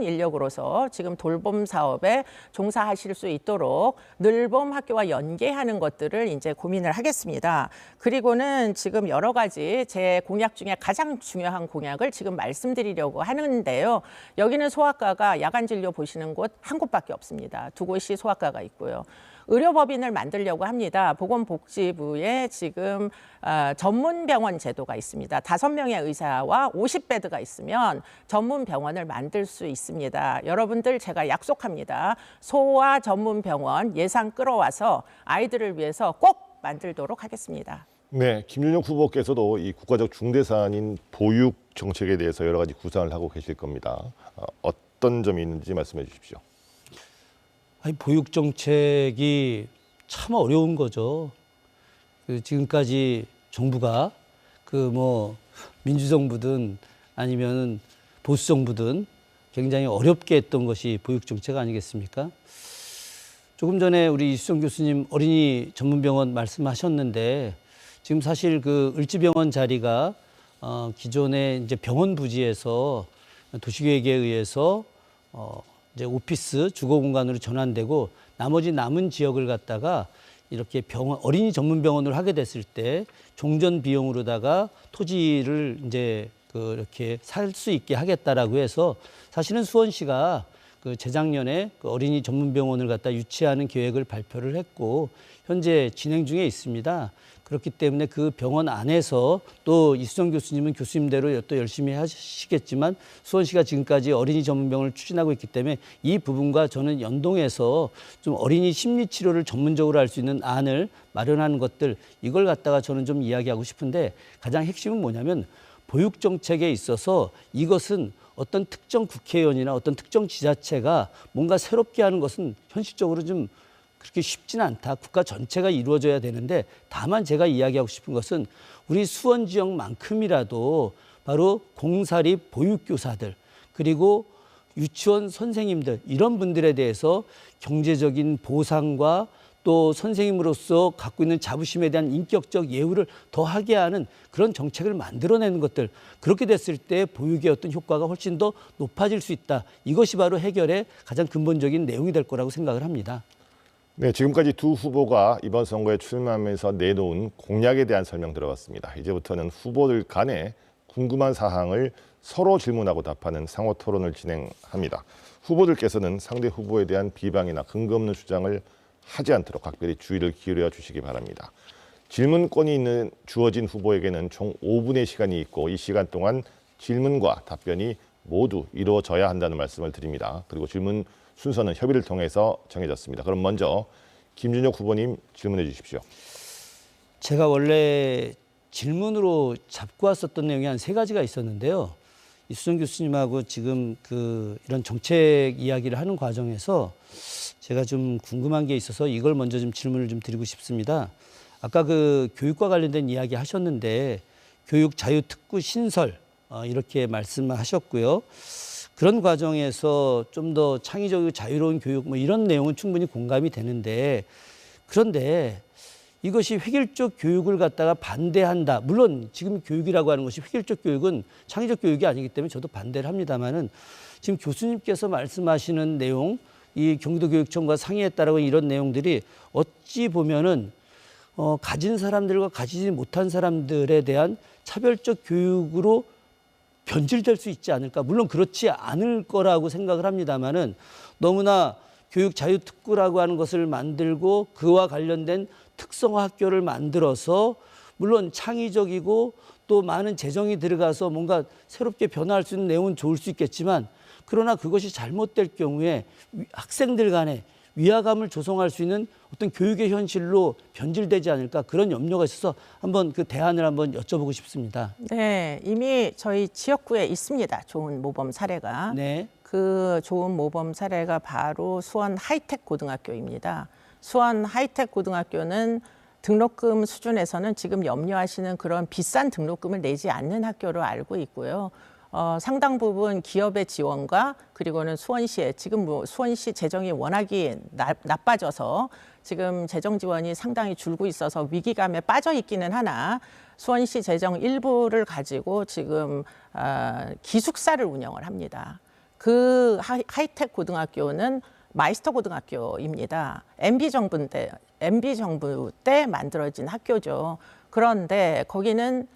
Speaker 2: 인력으로서 지금 돌봄 사업에 종사하실 수 있도록 늘봄 학교와 연계하는 것들을 이제 고민을 하겠습니다. 그리고는 지금 여러 가지 제 공약 중에 가장 중요한 공약을 지금 말씀드리려고 하는데요. 여기는 소아과가 야간 진료 보시는 곳 한 곳밖에 없습니다. 두 곳이 소아과가 있고요. 의료법인을 만들려고 합니다. 보건복지부에 지금 전문병원 제도가 있습니다. 5명의 의사와 50베드가 있으면 전문병원을 만들 수 있습니다. 여러분들 제가 약속합니다. 소아 전문병원 예산 끌어와서 아이들을 위해서 꼭 만들도록 하겠습니다.
Speaker 1: 네, 김윤혁 후보께서도 이 국가적 중대 사안인 보육 정책에 대해서 여러 가지 구상을 하고 계실 겁니다. 어떤 점이 있는지 말씀해 주십시오.
Speaker 3: 보육 정책이 참 어려운 거죠. 지금까지 정부가 민주정부든 아니면 보수정부든 굉장히 어렵게 했던 것이 보육 정책 아니겠습니까? 조금 전에 우리 이수정 교수님 어린이 전문병원 말씀하셨는데 지금 사실 그 을지병원 자리가 기존의 이제 병원 부지에서 도시계획에 의해서 이제 오피스 주거 공간으로 전환되고 나머지 남은 지역을 갖다가 이렇게 병원, 어린이 전문 병원을 하게 됐을 때 종전 비용으로다가 토지를 이제 이렇게 살 수 있게 하겠다라고 해서 사실은 수원시가 그 재작년에 그 어린이 전문 병원을 갖다 유치하는 계획을 발표를 했고 현재 진행 중에 있습니다. 그렇기 때문에 그 병원 안에서 또 이수정 교수님은 교수님대로 또 열심히 하시겠지만 수원시가 지금까지 어린이 전문병원을 추진하고 있기 때문에 이 부분과 저는 연동해서 좀 어린이 심리치료를 전문적으로 할 수 있는 안을 마련하는 것들 이걸 갖다가 저는 좀 이야기하고 싶은데 가장 핵심은 뭐냐면 보육정책에 있어서 이것은 어떤 특정 국회의원이나 어떤 특정 지자체가 뭔가 새롭게 하는 것은 현실적으로 좀 그렇게 쉽지는 않다. 국가 전체가 이루어져야 되는데 다만 제가 이야기하고 싶은 것은 우리 수원 지역만큼이라도 바로 공사립 보육교사들 그리고 유치원 선생님들 이런 분들에 대해서 경제적인 보상과 또 선생님으로서 갖고 있는 자부심에 대한 인격적 예우를 더하게 하는 그런 정책을 만들어내는 것들 그렇게 됐을 때 보육의 어떤 효과가 훨씬 더 높아질 수 있다. 이것이 바로 해결의 가장 근본적인 내용이 될 거라고 생각을 합니다.
Speaker 1: 네, 지금까지 두 후보가 이번 선거에 출마하면서 내놓은 공약에 대한 설명 들어봤습니다. 이제부터는 후보들 간에 궁금한 사항을 서로 질문하고 답하는 상호 토론을 진행합니다. 후보들께서는 상대 후보에 대한 비방이나 근거 없는 주장을 하지 않도록 각별히 주의를 기울여 주시기 바랍니다. 질문권이 주어진 후보에게는 총 5분의 시간이 있고 이 시간 동안 질문과 답변이 모두 이루어져야 한다는 말씀을 드립니다. 그리고 질문 순서는 협의를 통해서 정해졌습니다. 그럼 먼저 김준혁 후보님 질문해 주십시오.
Speaker 3: 제가 원래 질문으로 잡고 왔었던 내용이 한 3가지가 있었는데요. 이수정 교수님하고 지금 이런 정책 이야기를 하는 과정에서 제가 좀 궁금한 게 있어서 이걸 먼저 좀 질문을 좀 드리고 싶습니다. 아까 교육과 관련된 이야기 하셨는데 교육 자유특구 신설 이렇게 말씀하셨고요. 그런 과정에서 좀 더 창의적이고 자유로운 교육 뭐 이런 내용은 충분히 공감이 되는데 그런데 이것이 획일적 교육을 갖다가 반대한다. 물론 지금 교육이라고 하는 것이 획일적 교육은 창의적 교육이 아니기 때문에 저도 반대를 합니다마는 지금 교수님께서 말씀하시는 내용 이 경기도교육청과 상의했다라고 이런 내용들이 어찌 보면은 가진 사람들과 가지지 못한 사람들에 대한 차별적 교육으로 변질될 수 있지 않을까. 물론 그렇지 않을 거라고 생각을 합니다마는 너무나 교육 자유특구라고 하는 것을 만들고 그와 관련된 특성화 학교를 만들어서 물론 창의적이고 또 많은 재정이 들어가서 뭔가 새롭게 변화할 수 있는 내용은 좋을 수 있겠지만 그러나 그것이 잘못될 경우에 학생들 간에 위화감을 조성할 수 있는 어떤 교육의 현실로 변질되지 않을까 그런 염려가 있어서 한번 그 대안을 한번 여쭤보고 싶습니다.
Speaker 2: 네, 이미 저희 지역구에 있습니다. 좋은 모범 사례가.
Speaker 3: 네.
Speaker 2: 그 좋은 모범 사례가 바로 수원 하이텍 고등학교입니다. 수원 하이텍 고등학교는 등록금 수준에서는 지금 염려하시는 그런 비싼 등록금을 내지 않는 학교로 알고 있고요. 상당 부분 기업의 지원과 그리고는 수원시에 지금 수원시 재정이 워낙이 나빠져서 지금 재정 지원이 상당히 줄고 있어서 위기감에 빠져 있기는 하나 수원시 재정 일부를 가지고 지금 기숙사를 운영을 합니다. 그 하이텍 고등학교는 마이스터 고등학교입니다. MB 정부 때 만들어진 학교죠. 그런데 거기는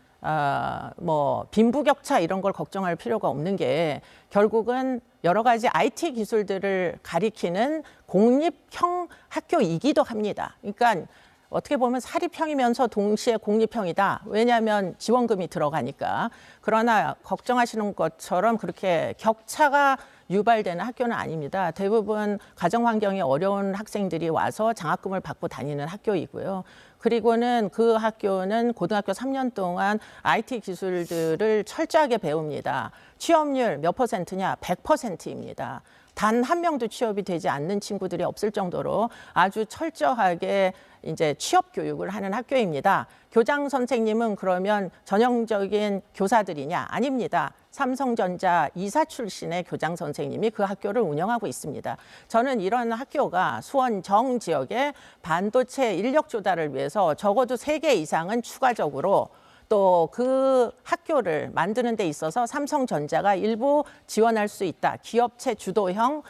Speaker 2: 빈부격차 이런 걸 걱정할 필요가 없는 게 결국은 여러 가지 IT 기술들을 가리키는 공립형 학교이기도 합니다. 그러니까 어떻게 보면 사립형이면서 동시에 공립형이다. 왜냐하면 지원금이 들어가니까. 그러나 걱정하시는 것처럼 그렇게 격차가 유발되는 학교는 아닙니다. 대부분 가정 환경이 어려운 학생들이 와서 장학금을 받고 다니는 학교이고요. 그리고는 그 학교는 고등학교 3년 동안 IT 기술들을 철저하게 배웁니다. 취업률 몇 %냐? 100%입니다. 단 한 명도 취업이 되지 않는 친구들이 없을 정도로 아주 철저하게 이제 취업 교육을 하는 학교입니다. 교장 선생님은 그러면 전형적인 교사들이냐? 아닙니다. 삼성전자 이사 출신의 교장 선생님이 그 학교를 운영하고 있습니다. 저는 이런 학교가 수원 정 지역의 반도체 인력 조달을 위해서 적어도 3개 이상은 추가적으로 또 그 학교를 만드는 데 있어서 삼성전자가 일부 지원할 수 있다. 기업체 주도형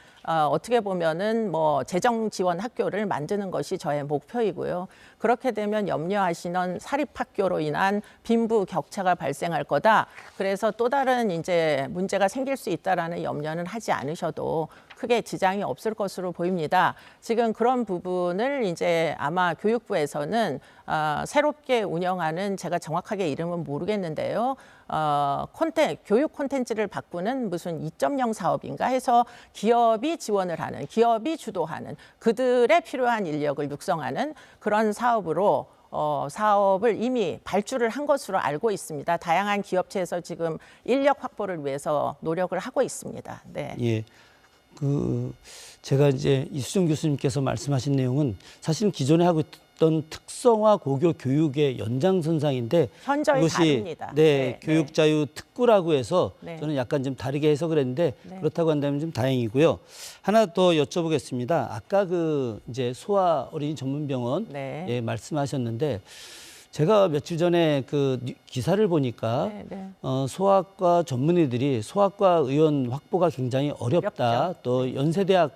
Speaker 2: 어떻게 보면은 뭐 재정 지원 학교를 만드는 것이 저의 목표이고요. 그렇게 되면 염려하시는 사립학교로 인한 빈부 격차가 발생할 거다. 그래서 또 다른 이제 문제가 생길 수 있다라는 염려는 하지 않으셔도 크게 지장이 없을 것으로 보입니다. 지금 그런 부분을 이제 아마 교육부에서는 새롭게 운영하는, 제가 정확하게 이름은 모르겠는데요. 교육 콘텐츠를 바꾸는 무슨 2.0 사업인가 해서 기업이 지원을 하는, 기업이 주도하는, 그들의 필요한 인력을 육성하는 그런 사업으로 사업을 이미 발주를 한 것으로 알고 있습니다. 다양한 기업체에서 지금 인력 확보를 위해서 노력을 하고 있습니다. 네.
Speaker 3: 예. 제가 이제 이수정 교수님께서 말씀하신 내용은 사실은 기존에 하고 있던 특성화 고교 교육의 연장선상인데
Speaker 2: 현저히
Speaker 3: 그것이
Speaker 2: 다릅니다.
Speaker 3: 네, 교육자유 특구라고 해서
Speaker 2: 네.
Speaker 3: 저는 약간 좀 다르게 해석을 했는데
Speaker 2: 네.
Speaker 3: 그렇다고 한다면 좀 다행이고요. 하나 더 여쭤보겠습니다. 아까 이제 소아 어린이 전문병원
Speaker 2: 네.
Speaker 3: 예, 말씀하셨는데 제가 며칠 전에 기사를 보니까
Speaker 2: 네, 네.
Speaker 3: 소아과 전문의들이 소아과 의원 확보가 굉장히 어렵다.
Speaker 2: 어렵죠.
Speaker 3: 또 연세대학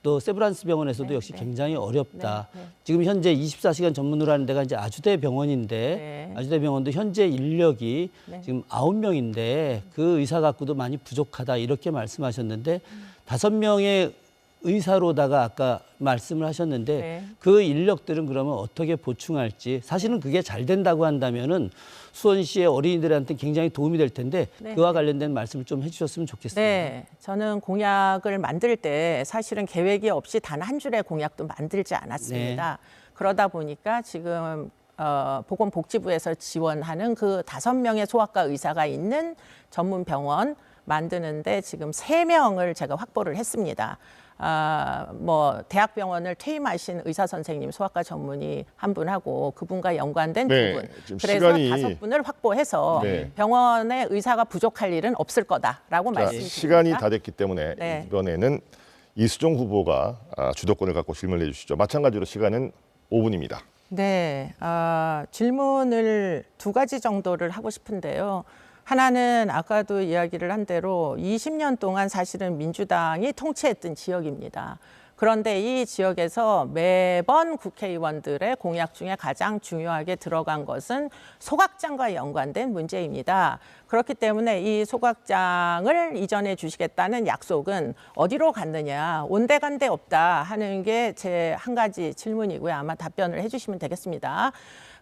Speaker 3: 또 세브란스 병원에서도
Speaker 2: 네,
Speaker 3: 역시
Speaker 2: 네.
Speaker 3: 굉장히 어렵다.
Speaker 2: 네, 네.
Speaker 3: 지금 현재 24시간 전문으로 하는 데가 이제 아주대 병원인데
Speaker 2: 네.
Speaker 3: 아주대 병원도 현재 인력이
Speaker 2: 네.
Speaker 3: 지금 9명인데 그 의사 갖고도 많이 부족하다 이렇게 말씀하셨는데 5명의 의사로다가 아까 말씀을 하셨는데
Speaker 2: 네.
Speaker 3: 그 인력들은 그러면 어떻게 보충할지 사실은 그게 잘 된다고 한다면은 수원시의 어린이들한테 굉장히 도움이 될 텐데
Speaker 2: 네.
Speaker 3: 그와 관련된 말씀을 좀 해주셨으면 좋겠습니다.
Speaker 2: 네, 저는 공약을 만들 때 사실은 계획이 없이 단 한 줄의 공약도 만들지 않았습니다. 그러다 보니까 지금 보건복지부에서 지원하는 그 5명의 소아과 의사가 있는 전문 병원 만드는데 지금 3명을 제가 확보를 했습니다. 대학병원을 퇴임하신 의사 선생님, 소아과 전문의 한 분하고 그분과 연관된
Speaker 1: 네,
Speaker 2: 2분.
Speaker 1: 지금
Speaker 2: 그래서
Speaker 1: 시간이
Speaker 2: 5분을 확보해서
Speaker 1: 네.
Speaker 2: 병원에 의사가 부족할 일은 없을 거다라고
Speaker 1: 자,
Speaker 2: 말씀드립니다.
Speaker 1: 시간이 다 됐기 때문에
Speaker 2: 네.
Speaker 1: 이번에는 이수정 후보가 주도권을 갖고 질문을 해주시죠. 마찬가지로 시간은 5분입니다.
Speaker 2: 네, 질문을 2가지 정도를 하고 싶은데요. 하나는 아까도 이야기를 한 대로 20년 동안 사실은 민주당이 통치했던 지역입니다. 그런데 이 지역에서 매번 국회의원들의 공약 중에 가장 중요하게 들어간 것은 소각장과 연관된 문제입니다. 그렇기 때문에 이 소각장을 이전해 주시겠다는 약속은 어디로 갔느냐, 온데간데 없다 하는 게 제 한 가지 질문이고요. 아마 답변을 해주시면 되겠습니다.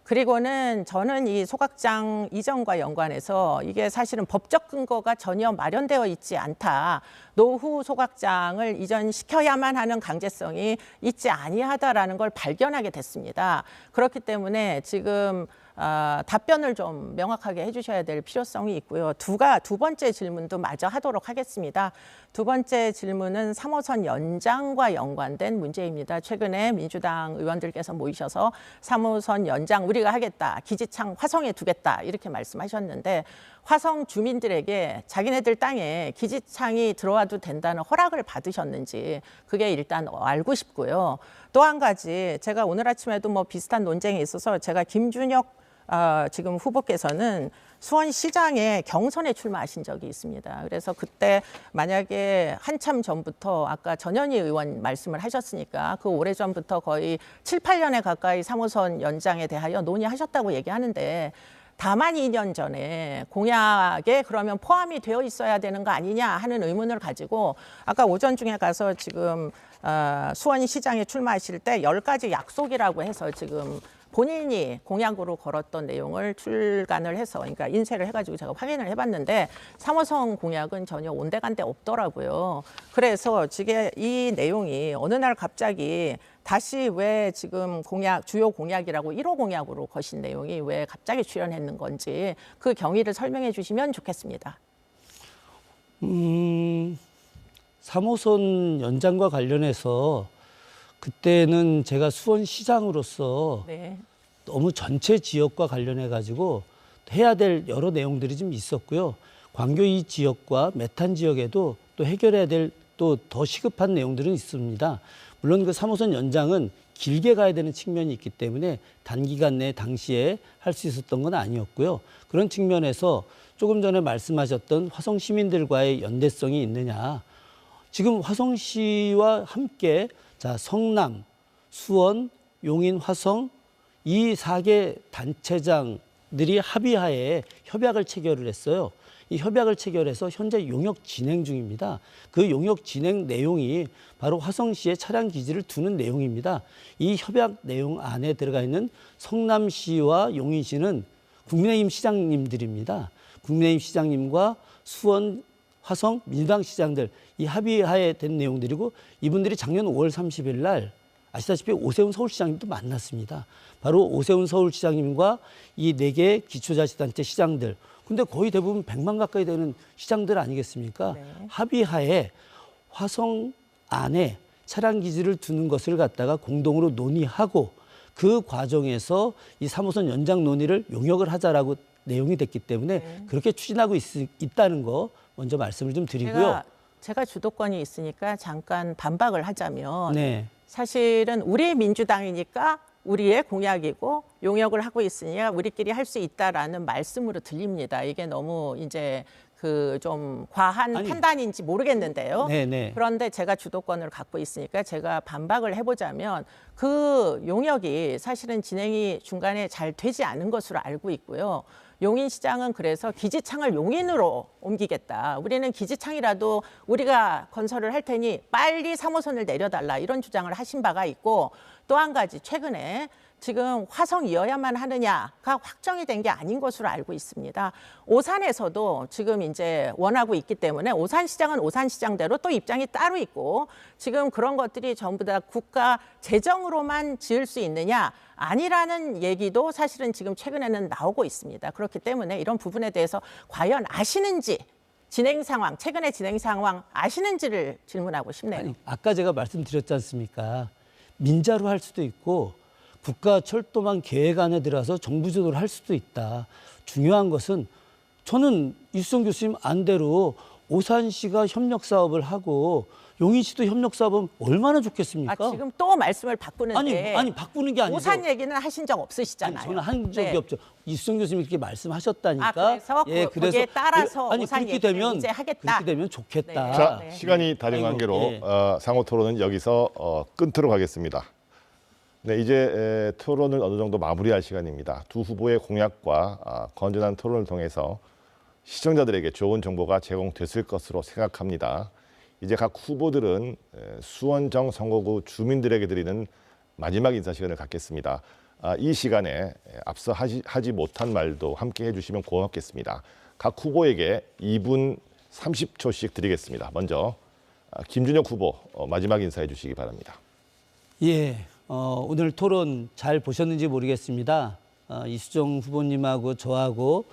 Speaker 2: 그리고는 저는 이 소각장 이전과 연관해서 이게 사실은 법적 근거가 전혀 마련되어 있지 않다. 노후 소각장을 이전시켜야만 하는 강제성이 있지 아니하다라는 걸 발견하게 됐습니다. 그렇기 때문에 지금 답변을 좀 명확하게 해주셔야 될 필요성이 있고요. 두 번째 질문도 마저 하도록 하겠습니다. 2번째 질문은 3호선 연장과 연관된 문제입니다. 최근에 민주당 의원들께서 모이셔서 3호선 연장 우리가 하겠다, 기지창 화성에 두겠다 이렇게 말씀하셨는데 화성 주민들에게 자기네들 땅에 기지창이 들어와도 된다는 허락을 받으셨는지 그게 일단 알고 싶고요. 또 한 가지 제가 오늘 아침에도 비슷한 논쟁이 있어서 제가 김준혁 지금 후보께서는 수원시장에 경선에 출마하신 적이 있습니다. 그래서 그때 만약에 한참 전부터 아까 전현희 의원 말씀을 하셨으니까 그 오래전부터 거의 7, 8년에 가까이 3호선 연장에 대하여 논의하셨다고 얘기하는데 다만 2년 전에 공약에 그러면 포함이 되어 있어야 되는 거 아니냐 하는 의문을 가지고 아까 오전 중에 가서 지금 수원시장에 출마하실 때 10가지 약속이라고 해서 지금 본인이 공약으로 걸었던 내용을 출간을 해서 그러니까 인쇄를 해가지고 제가 확인을 해봤는데 3호선 공약은 전혀 온데간데 없더라고요. 그래서 지금 이 내용이 어느 날 갑자기 다시 왜 지금 주요 공약이라고 1호 공약으로 거신 내용이 왜 갑자기 출연했는 건지 그 경위를 설명해 주시면 좋겠습니다.
Speaker 3: 3호선 연장과 관련해서 그때는 제가 수원시장으로서
Speaker 2: 네.
Speaker 3: 너무 전체 지역과 관련해 가지고 해야 될 여러 내용들이 좀 있었고요. 광교 이 지역과 메탄 지역에도 또 해결해야 될 또 더 시급한 내용들은 있습니다. 물론 그 3호선 연장은 길게 가야 되는 측면이 있기 때문에 단기간 내에 당시에 할 수 있었던 건 아니었고요. 그런 측면에서 조금 전에 말씀하셨던 화성 시민들과의 연대성이 있느냐. 지금 화성시와 함께 자, 성남, 수원, 용인, 화성 이 4개 단체장들이 합의하에 협약을 체결을 했어요. 이 협약을 체결해서 현재 용역 진행 중입니다. 그 용역 진행 내용이 바로 화성시에 차량 기지를 두는 내용입니다. 이 협약 내용 안에 들어가 있는 성남시와 용인시는 국민의힘 시장님들입니다. 국민의힘 시장님과 수원, 화성, 민주당 시장들 이 합의하에 된 내용들이고 이분들이 작년 5월 30일 날 아시다시피 오세훈 서울시장님도 만났습니다. 바로 오세훈 서울시장님과 이 4개 기초자치단체 시장들 근데 거의 대부분 100만 가까이 되는 시장들 아니겠습니까?
Speaker 2: 네.
Speaker 3: 합의하에 화성 안에 차량 기지를 두는 것을 갖다가 공동으로 논의하고 그 과정에서 이 3호선 연장 논의를 용역을 하자라고 내용이 됐기 때문에
Speaker 2: 네.
Speaker 3: 그렇게 추진하고 있다는 거 먼저 말씀을 좀 드리고요.
Speaker 2: 제가 주도권이 있으니까 잠깐 반박을 하자면
Speaker 3: 네.
Speaker 2: 사실은 우리 민주당이니까 우리의 공약이고 용역을 하고 있으니까 우리끼리 할 수 있다라는 말씀으로 들립니다. 이게 너무 이제 그 좀 과한 판단인지 모르겠는데요.
Speaker 3: 네네.
Speaker 2: 그런데 제가 주도권을 갖고 있으니까 제가 반박을 해보자면 그 용역이 사실은 진행이 중간에 잘 되지 않은 것으로 알고 있고요. 용인시장은 그래서 기지창을 용인으로 옮기겠다. 우리는 기지창이라도 우리가 건설을 할 테니 빨리 3호선을 내려달라. 이런 주장을 하신 바가 있고 또 한 가지 최근에 지금 화성이어야만 하느냐가 확정이 된 게 아닌 것으로 알고 있습니다. 오산에서도 지금 이제 원하고 있기 때문에 오산시장은 오산시장대로 또 입장이 따로 있고 지금 그런 것들이 전부 다 국가 재정으로만 지을 수 있느냐 아니라는 얘기도 사실은 지금 최근에는 나오고 있습니다. 그렇기 때문에 이런 부분에 대해서 과연 아시는지 진행 상황, 최근의 진행 상황 아시는지를 질문하고 싶네요.
Speaker 3: 아니, 아까 제가 말씀드렸지 않습니까? 민자로 할 수도 있고 국가철도망 계획 안에 들어가서 정부 주도를 할 수도 있다. 중요한 것은 저는 이수정 교수님 안대로 오산시가 협력 사업을 하고 용인시도 협력 사업은 얼마나 좋겠습니까?
Speaker 2: 지금 또 말씀을 바꾸는데
Speaker 3: 아니 바꾸는 게 아니죠.
Speaker 2: 오산 얘기는 하신 적 없으시잖아요.
Speaker 3: 아니, 저는 한 적이
Speaker 2: 네.
Speaker 3: 없죠. 이수정 교수님이 그렇게 말씀하셨다니까.
Speaker 2: 그래서 거기에 따라서 오산
Speaker 3: 그렇게
Speaker 2: 얘기는
Speaker 3: 되면
Speaker 2: 이제 하겠다.
Speaker 3: 그렇게 되면 좋겠다.
Speaker 2: 네.
Speaker 1: 자,
Speaker 2: 네.
Speaker 1: 시간이 다른
Speaker 3: 아이고,
Speaker 1: 관계로
Speaker 3: 예.
Speaker 1: 상호 토론은 여기서 끊도록 하겠습니다. 네, 이제 토론을 어느 정도 마무리할 시간입니다. 두 후보의 공약과 건전한 토론을 통해서 시청자들에게 좋은 정보가 제공됐을 것으로 생각합니다. 이제 각 후보들은 수원정 선거구 주민들에게 드리는 마지막 인사 시간을 갖겠습니다. 이 시간에 앞서 하지 못한 말도 함께 해주시면 고맙겠습니다. 각 후보에게 2분 30초씩 드리겠습니다. 먼저 김준혁 후보 마지막 인사해 주시기 바랍니다.
Speaker 3: 예, 오늘 토론 잘 보셨는지 모르겠습니다. 이수정 후보님하고 저하고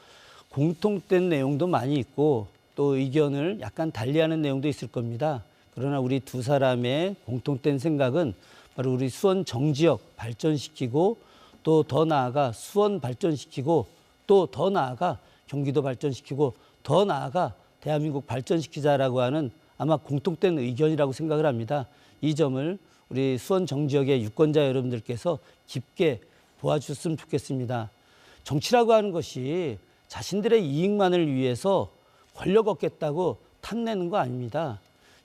Speaker 3: 공통된 내용도 많이 있고 또 의견을 약간 달리하는 내용도 있을 겁니다. 그러나 우리 두 사람의 공통된 생각은 바로 우리 수원 정지역 발전시키고 또 더 나아가 수원 발전시키고 또 더 나아가 경기도 발전시키고 더 나아가 대한민국 발전시키자라고 하는 아마 공통된 의견이라고 생각을 합니다. 이 점을 우리 수원 정지역의 유권자 여러분들께서 깊게 보아주셨으면 좋겠습니다. 정치라고 하는 것이 자신들의 이익만을 위해서 권력 얻겠다고 탐내는 거 아닙니다.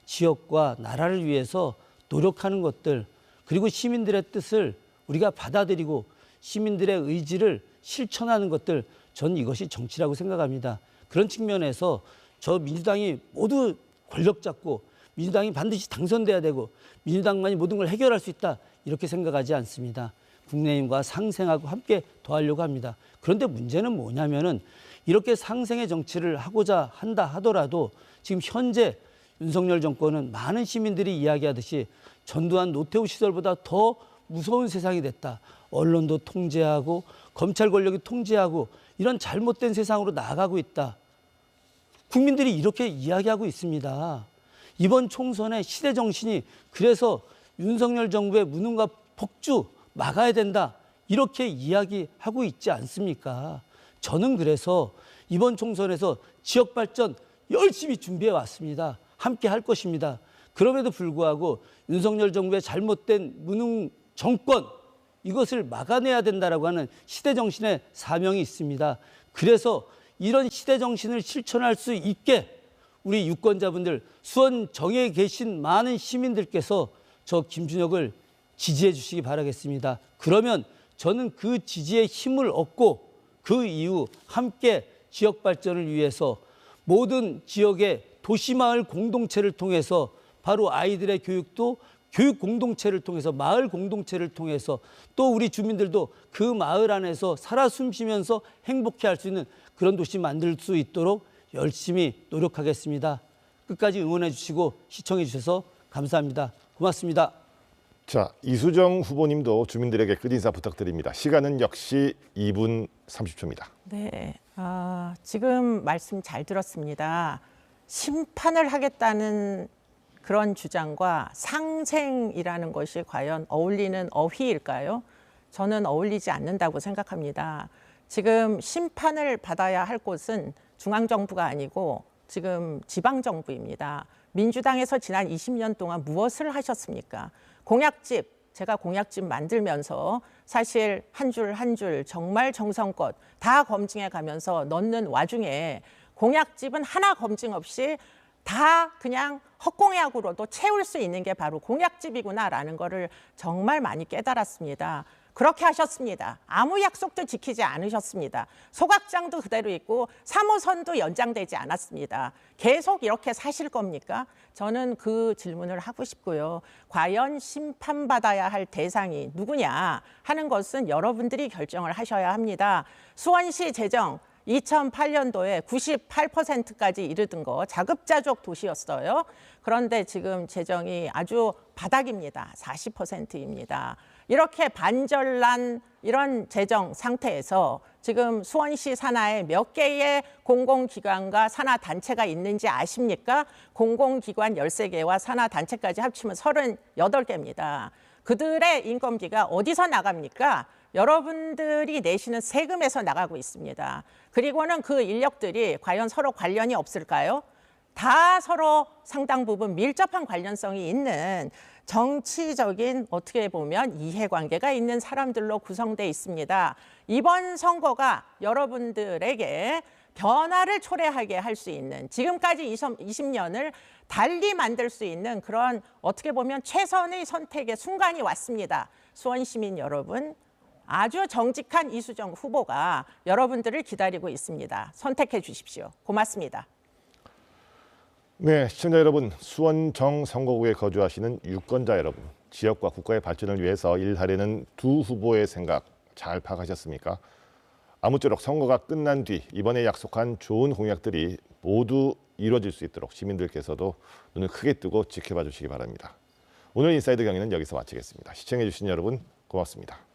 Speaker 3: 지역과 나라를 위해서 노력하는 것들 그리고 시민들의 뜻을 우리가 받아들이고 시민들의 의지를 실천하는 것들 전 이것이 정치라고 생각합니다. 그런 측면에서 저 민주당이 모두 권력 잡고 민주당이 반드시 당선돼야 되고 민주당만이 모든 걸 해결할 수 있다 이렇게 생각하지 않습니다. 국민의힘과 상생하고 함께 더하려고 합니다. 그런데 문제는 뭐냐면은 이렇게 상생의 정치를 하고자 한다 하더라도 지금 현재 윤석열 정권은 많은 시민들이 이야기하듯이 전두환 노태우 시절보다 더 무서운 세상이 됐다. 언론도 통제하고 검찰 권력이 통제하고 이런 잘못된 세상으로 나아가고 있다. 국민들이 이렇게 이야기하고 있습니다. 이번 총선의 시대 정신이 그래서 윤석열 정부의 무능과 폭주 막아야 된다. 이렇게 이야기하고 있지 않습니까? 저는 그래서 이번 총선에서 지역 발전 열심히 준비해 왔습니다. 함께 할 것입니다. 그럼에도 불구하고 윤석열 정부의 잘못된 무능 정권 이것을 막아내야 된다라고 하는 시대 정신의 사명이 있습니다. 그래서 이런 시대 정신을 실천할 수 있게 우리 유권자분들, 수원정에 계신 많은 시민들께서 저 김준혁을 지지해 주시기 바라겠습니다. 그러면 저는 그 지지의 힘을 얻고 그 이후 함께 지역 발전을 위해서 모든 지역의 도시마을 공동체를 통해서 바로 아이들의 교육도 교육 공동체를 통해서 마을 공동체를 통해서 또 우리 주민들도 그 마을 안에서 살아 숨쉬면서 행복해 할 수 있는 그런 도시 만들 수 있도록 열심히 노력하겠습니다. 끝까지 응원해 주시고 시청해 주셔서 감사합니다. 고맙습니다.
Speaker 1: 자, 이수정 후보님도 주민들에게 끝인사 부탁드립니다. 시간은 역시 2분 30초입니다.
Speaker 2: 네, 지금 말씀 잘 들었습니다. 심판을 하겠다는 그런 주장과 상생이라는 것이 과연 어울리는 어휘일까요? 저는 어울리지 않는다고 생각합니다. 지금 심판을 받아야 할 곳은 중앙정부가 아니고 지금 지방정부입니다. 민주당에서 지난 20년 동안 무엇을 하셨습니까? 공약집, 제가 공약집 만들면서 사실 한 줄 한 줄 정말 정성껏 다 검증해 가면서 넣는 와중에 공약집은 하나 검증 없이 다 그냥 헛공약으로도 채울 수 있는 게 바로 공약집이구나라는 거를 정말 많이 깨달았습니다. 그렇게 하셨습니다. 아무 약속도 지키지 않으셨습니다. 소각장도 그대로 있고 3호선도 연장되지 않았습니다. 계속 이렇게 사실 겁니까? 저는 그 질문을 하고 싶고요. 과연 심판받아야 할 대상이 누구냐 하는 것은 여러분들이 결정을 하셔야 합니다. 수원시 재정 2008년도에 98%까지 이르던 거 자급자족 도시였어요. 그런데 지금 재정이 아주 바닥입니다. 40%입니다. 이렇게 반절난 이런 재정 상태에서 지금 수원시 산하에 몇 개의 공공기관과 산하단체가 있는지 아십니까? 공공기관 13개와 산하단체까지 합치면 38개입니다. 그들의 인건비가 어디서 나갑니까? 여러분들이 내시는 세금에서 나가고 있습니다. 그리고는 그 인력들이 과연 서로 관련이 없을까요? 다 서로 상당 부분 밀접한 관련성이 있는 정치적인 어떻게 보면 이해관계가 있는 사람들로 구성되어 있습니다. 이번 선거가 여러분들에게 변화를 초래하게 할 수 있는 지금까지 20년을 달리 만들 수 있는 그런 어떻게 보면 최선의 선택의 순간이 왔습니다. 수원 시민 여러분, 아주 정직한 이수정 후보가 여러분들을 기다리고 있습니다. 선택해 주십시오. 고맙습니다.
Speaker 1: 네, 시청자 여러분, 수원정 선거구에 거주하시는 유권자 여러분, 지역과 국가의 발전을 위해서 일하려는 두 후보의 생각 잘 파악하셨습니까? 아무쪼록 선거가 끝난 뒤 이번에 약속한 좋은 공약들이 모두 이루어질 수 있도록 시민들께서도 눈을 크게 뜨고 지켜봐 주시기 바랍니다. 오늘 인사이드 경기는 여기서 마치겠습니다. 시청해 주신 여러분 고맙습니다.